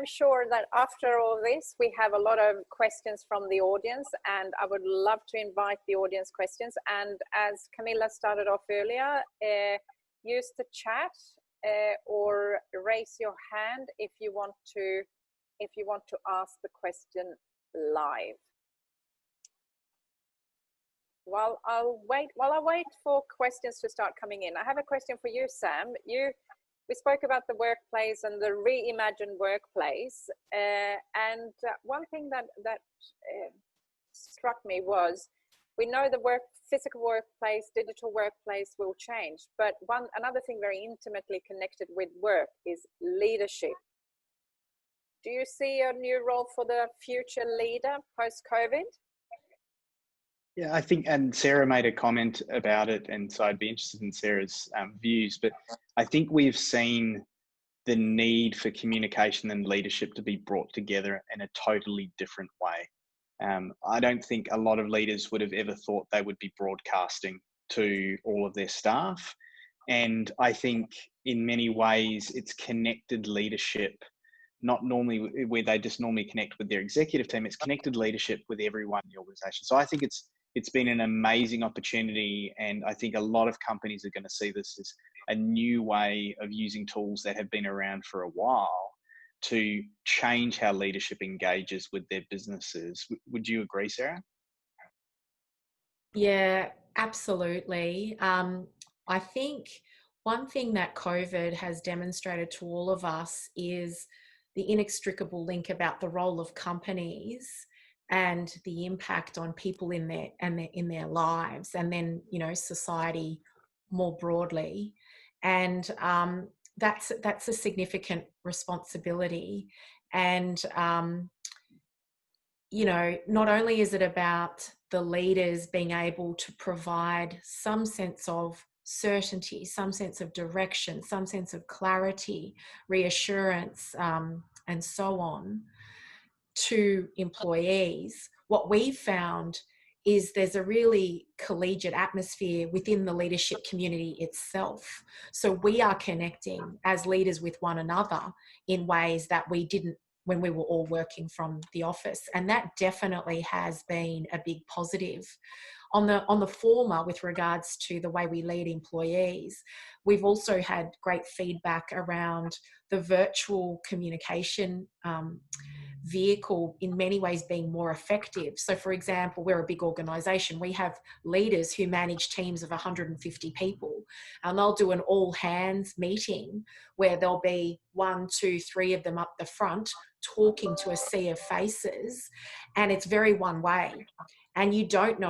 I'm sure that after all this, we have a lot of questions from the audience, and I would love to invite the audience questions. And as Camilla started off earlier, use the chat or raise your hand if you want to ask the question live. While I wait for questions to start coming in, I have a question for you, Sam. We spoke about the workplace and the reimagined workplace, and one thing that struck me was, we know the physical workplace, digital workplace will change, but another thing very intimately connected with work is leadership. Do you see a new role for the future leader post-COVID? Yeah, I think, and Sarah made a comment about it, and so I'd be interested in Sarah's views, but I think we've seen the need for communication and leadership to be brought together in a totally different way. I don't think a lot of leaders would have ever thought they would be broadcasting to all of their staff. And I think in many ways it's connected leadership, not normally where they just normally connect with their executive team, it's connected leadership with everyone in the organization. So I think it's been an amazing opportunity, and I think a lot of companies are going to see this as a new way of using tools that have been around for a while to change how leadership engages with their businesses. Would you agree, Sarah? Yeah, absolutely. I think one thing that COVID has demonstrated to all of us is the inextricable link about the role of companies and the impact on people in their lives, and then, you know, society more broadly. And that's a significant responsibility. And you know, not only is it about the leaders being able to provide some sense of certainty, some sense of direction, some sense of clarity, reassurance, and so on to employees, what we've found is there's a really collegiate atmosphere within the leadership community itself. So we are connecting as leaders with one another in ways that we didn't when we were all working from the office. And that definitely has been a big positive. On the former, with regards to the way we lead employees, we've also had great feedback around the virtual communication vehicle in many ways being more effective. So for example, we're a big organization. We have leaders who manage teams of 150 people, and they'll do an all hands meeting where there'll be 1, 2, 3 of them up the front talking to a sea of faces, and it's very one way. And you don't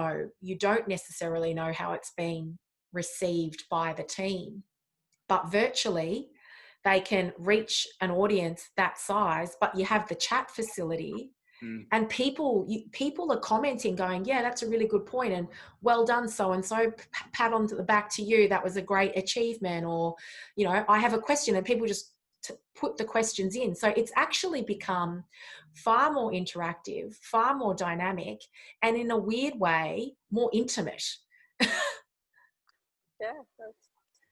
necessarily know how it's been received by the team. But virtually, they can reach an audience that size, but you have the chat facility, and people are commenting, going, yeah, that's a really good point, and well done, so-and-so, pat on the back to you, that was a great achievement, or, you know, I have a question, and people just put the questions in. So it's actually become far more interactive, far more dynamic, and in a weird way, more intimate. Yeah,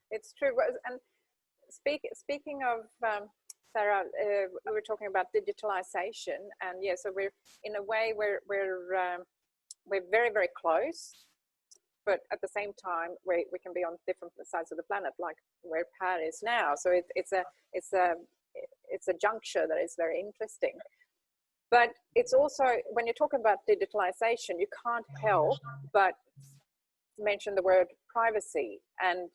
it's true. And speaking of Sarah, we were talking about digitalization, and yeah, so we're in a way we're very, very close, but at the same time we can be on different sides of the planet, like where Pat is now. So it's a juncture that is very interesting. But it's also, when you're talking about digitalization, you can't help but mention the word privacy and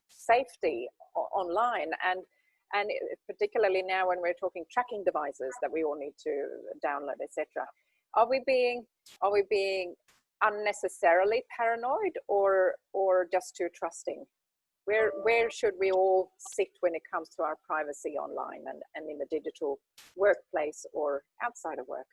safety online, and particularly now when we're talking tracking devices that we all need to download, etc. Are we being unnecessarily paranoid, or just too trusting? Where should we all sit when it comes to our privacy online and in the digital workplace or outside of work?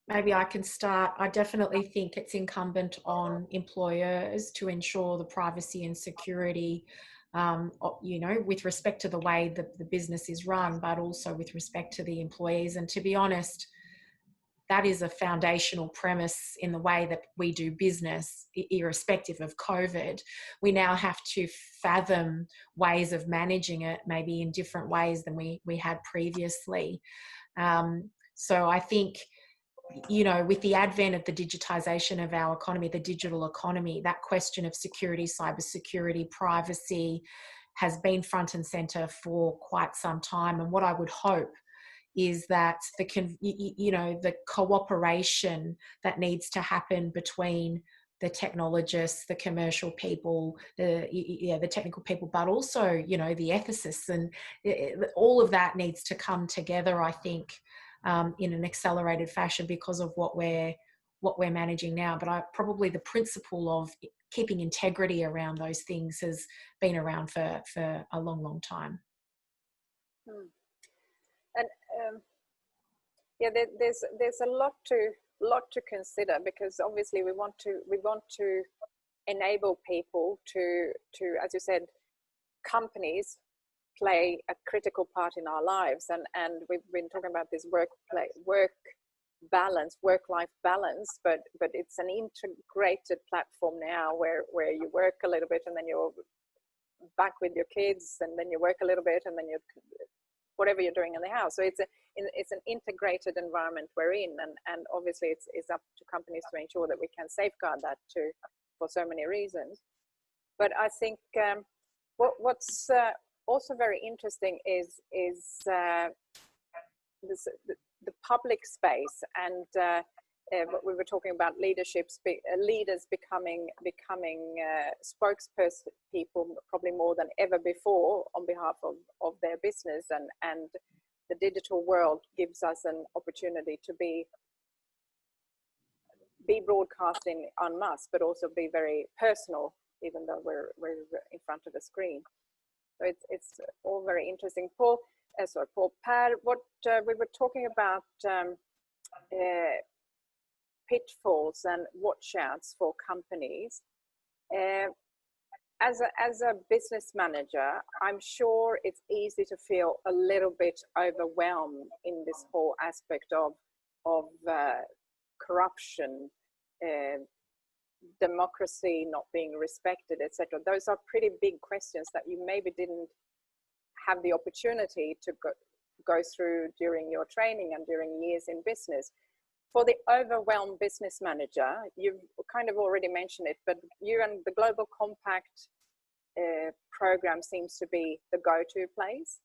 Maybe I can start. I definitely think it's incumbent on employers to ensure the privacy and security, you know, with respect to the way the business is run, but also with respect to the employees. And to be honest, that is a foundational premise in the way that we do business, irrespective of COVID. We now have to fathom ways of managing it, maybe in different ways than we had previously. So I think, you know, with the advent of the digitization of our economy, the digital economy, that question of security, cybersecurity, privacy has been front and center for quite some time. And what I would hope is that the cooperation that needs to happen between the technologists, the commercial people, the technical people, but also, you know, the ethicists, and all of that needs to come together, I think, in an accelerated fashion because of what we're managing now. But probably the principle of keeping integrity around those things has been around for a long, long time. And yeah, there's a lot to consider, because obviously we want to enable people to, as you said, companies play a critical part in our lives, and we've been talking about this work-life balance, but it's an integrated platform now where you work a little bit and then you're back with your kids, and then you work a little bit and then you're whatever you're doing in the house. So it's an integrated environment we're in, and obviously it's up to companies to ensure that we can safeguard that too, for so many reasons. But I think what's also very interesting is the public space, and what we were talking about, leaders becoming spokesperson people, probably more than ever before, on behalf of their business, and the digital world gives us an opportunity to be broadcasting en masse, but also be very personal, even though we're in front of a screen. So it's all very interesting. Per, what we were talking about, pitfalls and watch outs for companies. As a business manager, I'm sure it's easy to feel a little bit overwhelmed in this whole aspect of corruption, democracy not being respected, etc. Those are pretty big questions that you maybe didn't have the opportunity to go through during your training and during years in business. For the overwhelmed business manager, you've kind of already mentioned it, but you and the Global Compact program seems to be the go-to place.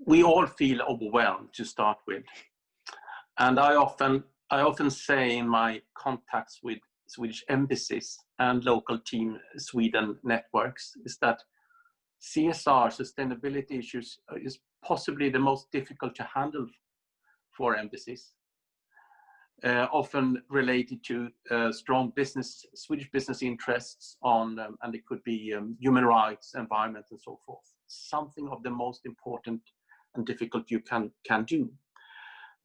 We all feel overwhelmed to start with, and I often say in my contacts with Swedish embassies and local team Sweden networks is that CSR, sustainability issues, is possibly the most difficult to handle for embassies, often related to strong Swedish business interests on, and it could be human rights, environment, and so forth. Something of the most important and difficult you can do.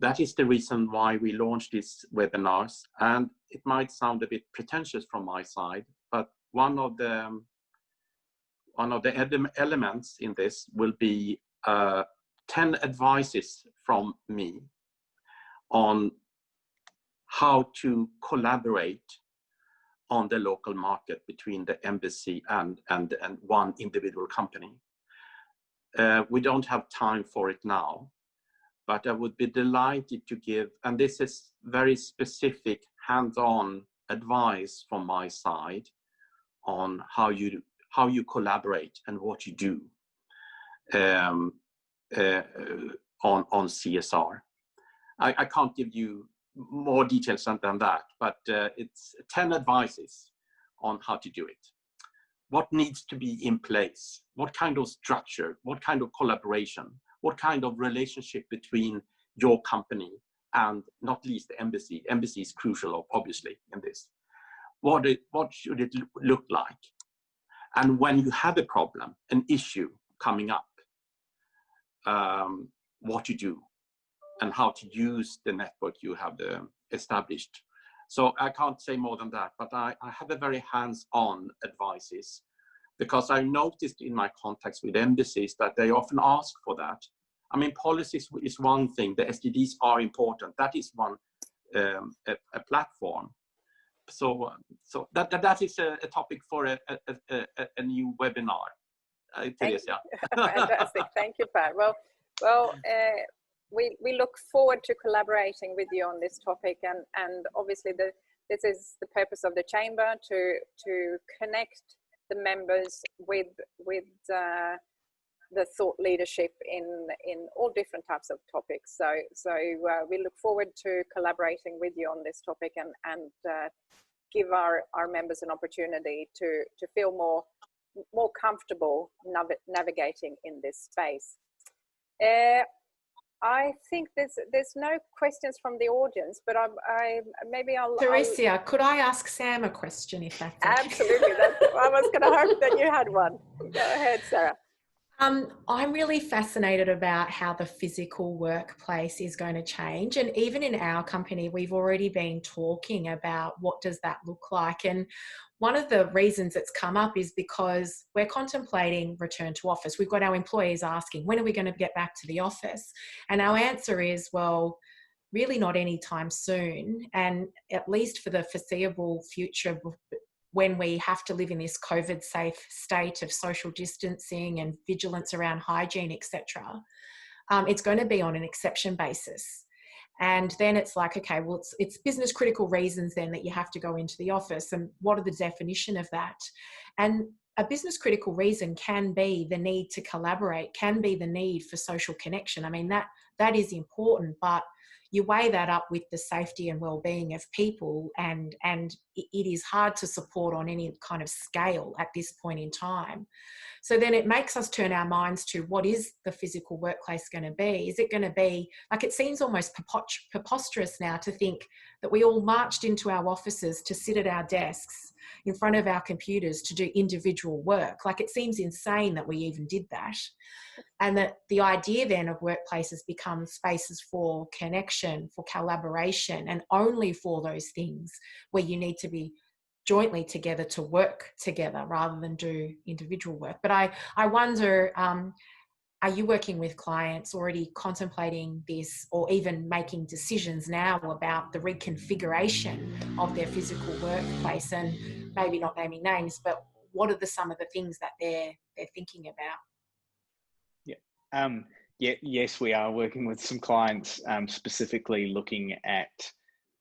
That is the reason why we launched these webinars, and it might sound a bit pretentious from my side, but one of the elements in this will be 10 advices from me on how to collaborate on the local market between the embassy and one individual company. We don't have time for it now, but I would be delighted to give, and this is very specific hands-on advice from my side on how you collaborate and what you do on CSR. I can't give you more details than that, but it's 10 advices on how to do it. What needs to be in place? What kind of structure? What kind of collaboration? What kind of relationship between your company and not least the embassy? Embassy is crucial, obviously, in this. What should it look like? And when you have a problem, an issue coming up, what you do and how to use the network you have established. So I can't say more than that, but I have a very hands-on advices because I noticed in my contacts with embassies that they often ask for that. I mean, policies is one thing, the SDGs are important. That is one, a platform. So that is a topic for a new webinar. Theresia. Fantastic, thank you, Per. Well, we look forward to collaborating with you on this topic, and obviously this is the purpose of the chamber, to connect the members with the thought leadership in all different types of topics. So we look forward to collaborating with you on this topic and give our members an opportunity to feel more comfortable navigating in this space. I think there's no questions from the audience, but maybe I'll... Theresia, could I ask Sam a question, if that's okay? Absolutely. I was going to hope that you had one. Go ahead, Sarah. I'm really fascinated about how the physical workplace is going to change. And even in our company, we've already been talking about what does that look like. And one of the reasons it's come up is because we're contemplating return to office. We've got our employees asking, when are we going to get back to the office? And our answer is, well, really not anytime soon. And at least for the foreseeable future, when we have to live in this COVID safe state of social distancing and vigilance around hygiene, etc., it's going to be on an exception basis. And then it's like, okay, well, it's business critical reasons then that you have to go into the office, and what are the definition of that? And a business critical reason can be the need to collaborate, can be the need for social connection. I mean, that is important, but you weigh that up with the safety and well-being of people, and it is hard to support on any kind of scale at this point in time. So then it makes us turn our minds to, what is the physical workplace going to be? Is it going to be, like, it seems almost preposterous now to think that we all marched into our offices to sit at our desks in front of our computers to do individual work. Like, it seems insane that we even did that. And that the idea then of workplaces become spaces for connection, for collaboration, and only for those things where you need to be jointly together to work together rather than do individual work. But I wonder, are you working with clients already contemplating this, or even making decisions now about the reconfiguration of their physical workplace? And maybe not naming names, but what are some of the things that they're thinking about? Yes, we are working with some clients, specifically looking at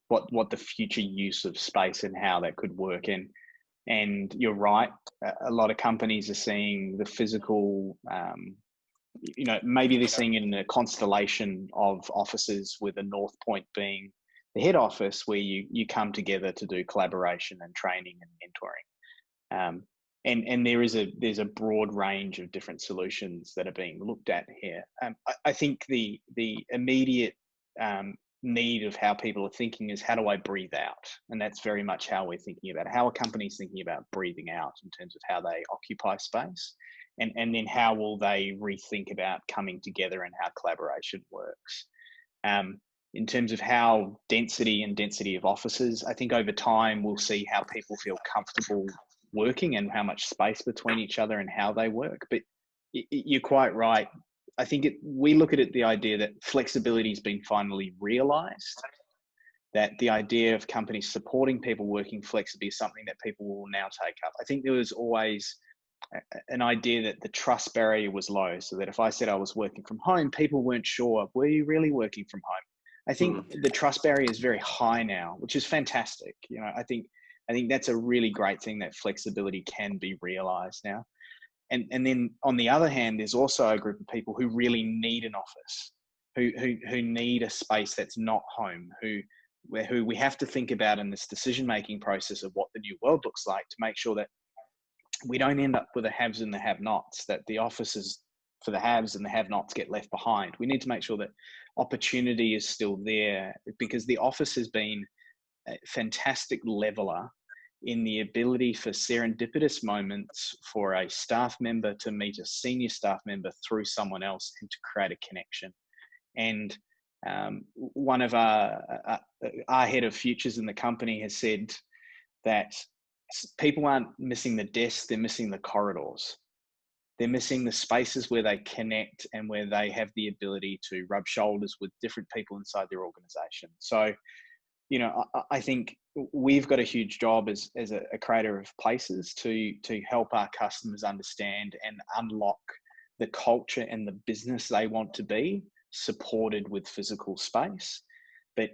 what the future use of space and how that could work in. And you're right, a lot of companies are seeing the physical, maybe they're seeing it in a constellation of offices, with the North Point being the head office, where you come together to do collaboration and training and mentoring. And there's a broad range of different solutions that are being looked at here. I think the immediate need of how people are thinking is, how do I breathe out? And that's very much how we're thinking about it. How are companies thinking about breathing out in terms of how they occupy space? And then how will they rethink about coming together and how collaboration works? In terms of how density of offices, I think over time we'll see how people feel comfortable working and how much space between each other and how they work. But you're quite right. I think we look at it, the idea that flexibility has been finally realized, that the idea of companies supporting people working flexibly is something that people will now take up. I think there was always an idea that the trust barrier was low, so that if I said I was working from home, people weren't sure, were you really working from home? I think the trust barrier is very high now, which is fantastic. I think that's a really great thing, that flexibility can be realized now. And then on the other hand, there's also a group of people who really need an office, who need a space that's not home, who we have to think about in this decision-making process of what the new world looks like, to make sure that we don't end up with the haves and the have-nots, that the offices for the haves and the have-nots get left behind. We need to make sure that opportunity is still there, because the office has been a fantastic leveler in the ability for serendipitous moments for a staff member to meet a senior staff member through someone else and to create a connection. And one of our head of futures in the company has said that people aren't missing the desks, they're missing the corridors. They're missing the spaces where they connect and where they have the ability to rub shoulders with different people inside their organization. So, you know, I think we've got a huge job as a creator of places to help our customers understand and unlock the culture and the business they want to be, supported with physical space. But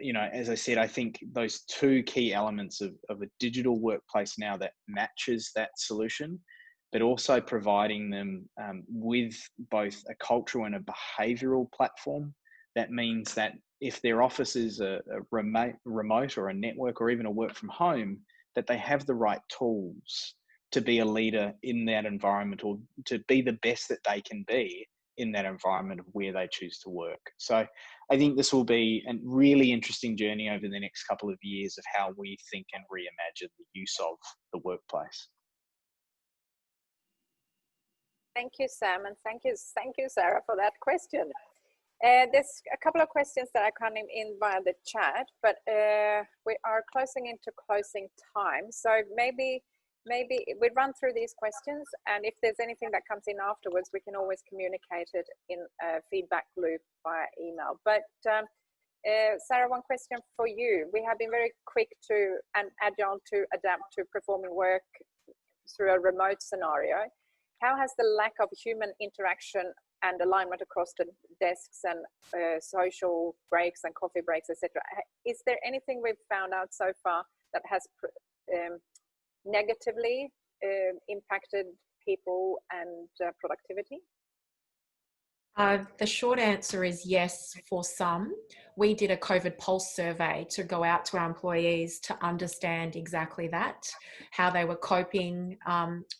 you know, as I said, I think those two key elements of a digital workplace now that matches that solution, but also providing them with both a cultural and a behavioral platform. That means that if their office is a remote or a network or even a work from home, that they have the right tools to be a leader in that environment, or to be the best that they can be in that environment of where they choose to work. So I think this will be a really interesting journey over the next couple of years of how we think and reimagine the use of the workplace. Thank you, Sam, and thank you, Sarah, for that question. There's a couple of questions that are coming in via the chat, but we are closing into closing time. So maybe we run through these questions, and if there's anything that comes in afterwards, we can always communicate it in a feedback loop via email. But Sarah, one question for you. We have been very quick and agile to adapt to performing work through a remote scenario. How has the lack of human interaction and alignment across the desks and social breaks and coffee breaks, etc., is there anything we've found out so far that has negatively impacted people and productivity? The short answer is yes, for some. We did a COVID pulse survey to go out to our employees to understand exactly that, how they were coping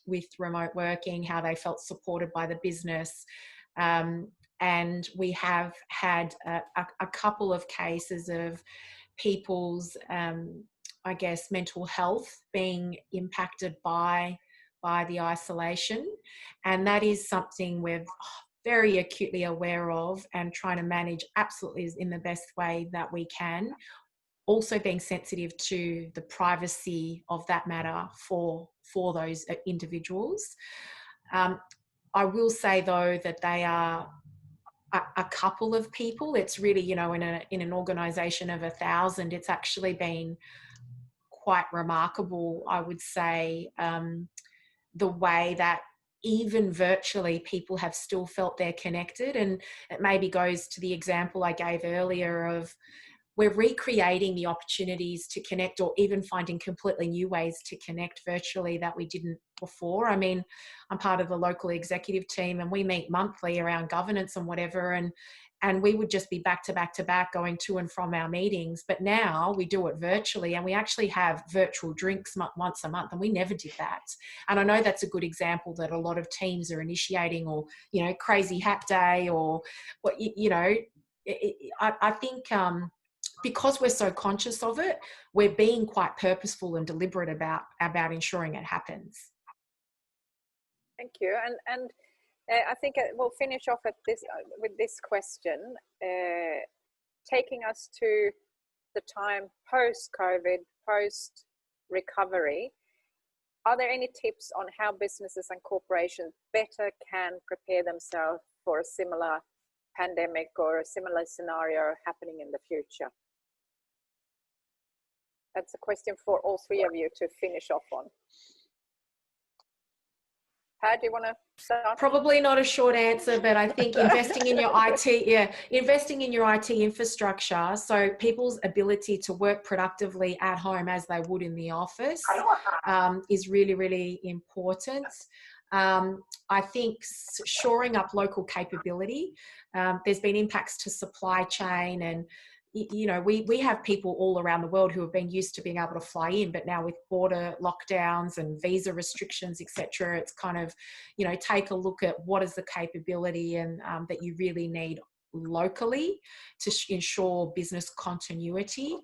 with remote working, how they felt supported by the business. And we have had a couple of cases of people's, I guess, mental health being impacted by the isolation. And that is something we're very acutely aware of and trying to manage absolutely in the best way that we can. Also being sensitive to the privacy of that matter for those individuals. I will say though that they are a couple of people. It's really, you know, in an organization of 1,000, it's actually been quite remarkable, I would say, the way that even virtually people have still felt they're connected. And it maybe goes to the example I gave earlier of we're recreating the opportunities to connect, or even finding completely new ways to connect virtually that we didn't before. I mean, I'm part of the local executive team and we meet monthly around governance and whatever, and we would just be back to back to back going to and from our meetings. But now we do it virtually, and we actually have virtual drinks once a month, and we never did that. And I know that's a good example that a lot of teams are initiating, or, you know, crazy hat day, or what, you know, I think because we're so conscious of it, we're being quite purposeful and deliberate about ensuring it happens. Thank you. And I think we'll finish off with this question, taking us to the time post-COVID, post-recovery. Are there any tips on how businesses and corporations better can prepare themselves for a similar pandemic or a similar scenario happening in the future? That's a question for all three of you to finish off on. Pat, do you want to start? Probably not a short answer, but I think investing in your IT, investing in your IT infrastructure, so people's ability to work productively at home as they would in the office, is really, really important. I think shoring up local capability. There's been impacts to supply chain, and you know, we have people all around the world who have been used to being able to fly in, but now with border lockdowns and visa restrictions, etc., it's kind of, you know, take a look at what is the capability and that you really need locally to ensure business continuity.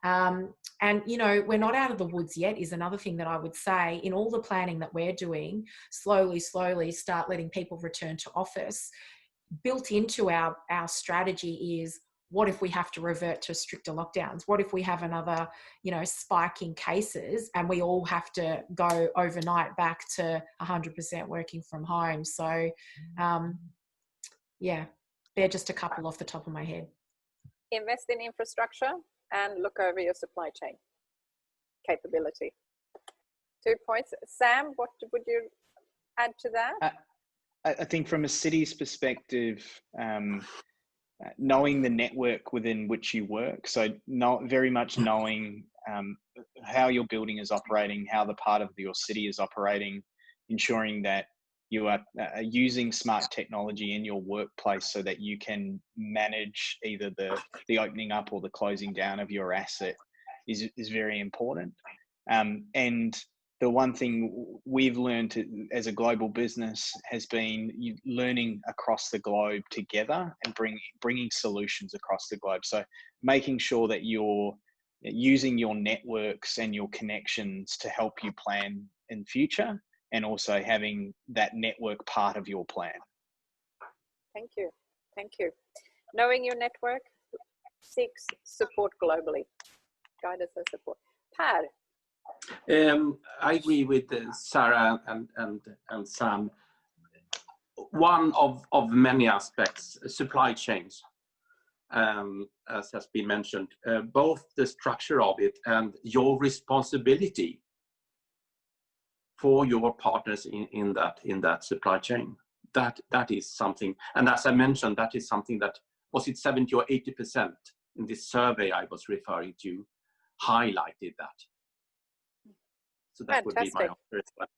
And, you know, we're not out of the woods yet is another thing that I would say. In all the planning that we're doing, slowly start letting people return to office. Built into our strategy is what if we have to revert to stricter lockdowns? What if we have another, spike in cases and we all have to go overnight back to 100% working from home? So, yeah, they're just a couple off the top of my head. Invest in infrastructure and look over your supply chain capability. 2 points. Sam, what would you add to that? I think from a city's perspective, knowing the network within which you work, so very much knowing how your building is operating, how the part of your city is operating, ensuring that you are using smart technology in your workplace so that you can manage either the opening up or the closing down of your asset is very important. And the one thing we've learned as a global business has been learning across the globe together and bringing solutions across the globe. So making sure that you're using your networks and your connections to help you plan in future, and also having that network part of your plan. Thank you. Thank you. Knowing your network seeks support globally. Guidance and support. Per? I agree with Sarah and Sam. One of many aspects, supply chains, as has been mentioned, both the structure of it and your responsibility for your partners in that supply chain. That is something, and as I mentioned, that is something that, was it 70 or 80% in this survey I was referring to, highlighted that. So that would be my answer as well.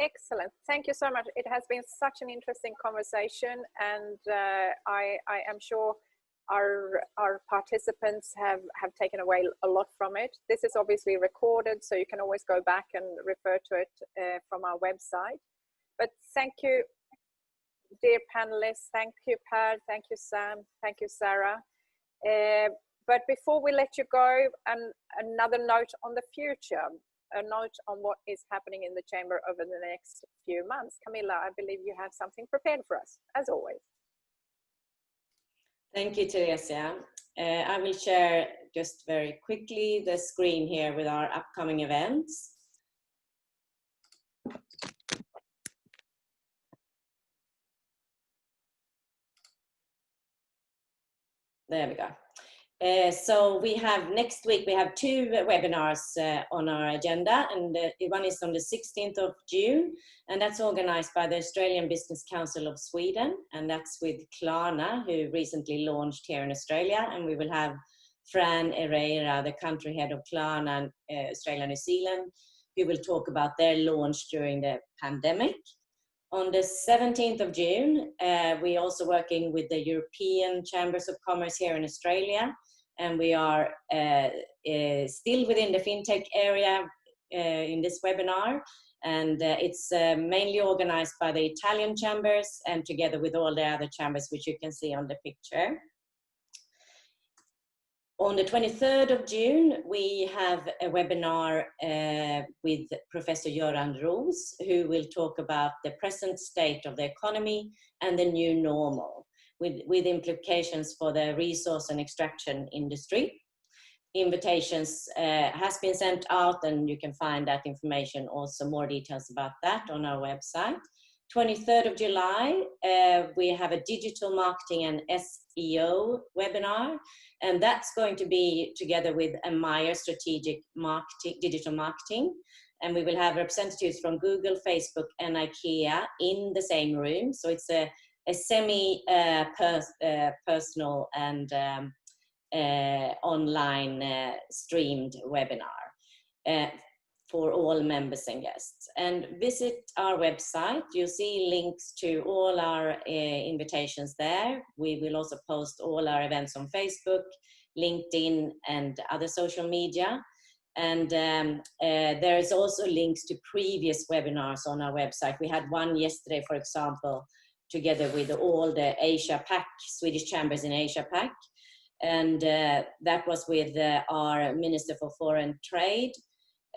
Excellent. Thank you so much. It has been such an interesting conversation, and I am sure our participants have taken away a lot from it. This is obviously recorded, so you can always go back and refer to it from our website. But thank you, dear panelists. Thank you, Per. Thank you, Sam. Thank you, Sarah. But before we let you go, another note on the future, a note on what is happening in the Chamber over the next few months. Camilla, I believe you have something prepared for us, as always. Thank you, Theresia. I will share just very quickly the screen here with our upcoming events. There we go. So we have next week, we have 2 webinars on our agenda, and one is on the 16th of June, and that's organized by the Australian Business Council of Sweden, and that's with Klarna, who recently launched here in Australia, and we will have Fran Herrera, the country head of Klarna, Australia, New Zealand, who will talk about their launch during the pandemic. On the 17th of June, we're also working with the European Chambers of Commerce here in Australia, and we are still within the FinTech area in this webinar, and it's mainly organized by the Italian chambers and together with all the other chambers, which you can see on the picture. On the 23rd of June, we have a webinar with Professor Göran Roos, who will talk about the present state of the economy and the new normal, with implications for the resource and extraction industry. Invitations has been sent out, and you can find that information, also more details about that on our website. 23rd of July, we have a digital marketing and SEO webinar, and that's going to be together with a Meyer strategic marketing, digital marketing, and we will have representatives from Google, Facebook, and IKEA in the same room. So it's a semi-personal and online streamed webinar for all members and guests. And visit our website. You'll see links to all our invitations there. We will also post all our events on Facebook, LinkedIn, and other social media. And there is also links to previous webinars on our website. We had one yesterday, for example, together with all the Asia Pac, Swedish chambers in Asia Pac. And that was with our Minister for Foreign Trade,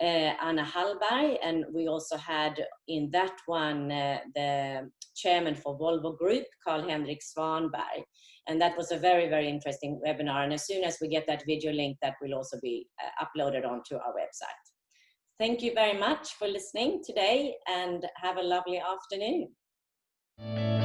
Anna Hallberg, and we also had in that one the chairman for Volvo Group, Carl-Henrik Svanberg. And that was a very, very interesting webinar. And as soon as we get that video link, that will also be uploaded onto our website. Thank you very much for listening today, and have a lovely afternoon.